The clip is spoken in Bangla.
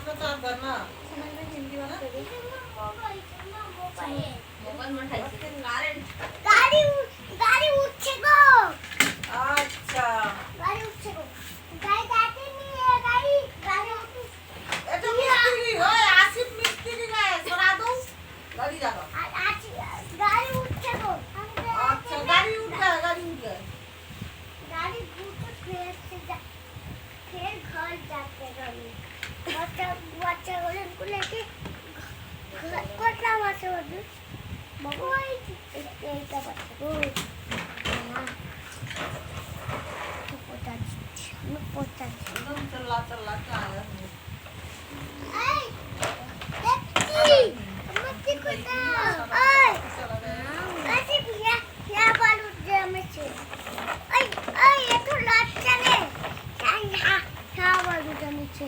में तो आप करना समझ में हिंदी बात करो मोबाइल में ठाई गाड़ी उठছে গো अच्छा গাড়ি উঠছে গো গাড়ি যাতে নিয়ে গাড়ি এটা মিস্ত্রি ওই আসিফ মিস্ত্রি না সরা দো গাড়ি যাও আছে গাড়ি উঠছে গো अच्छा गाड़ी उठ गया गाड़ी उठ गया गाड़ी घूमकर फिर घर जाते गए बच्चा को लेके कोटला मासे बोलू बबुआ এইটা বাচ্চা ও পোটা एकदम चला चला के आया हूं এই দেখি মতি কোটা ওই चला गया কাছে বিয়া বালু জমেছে ওই ওই একটু লজ্জা রে হ্যাঁ বালু জমেছে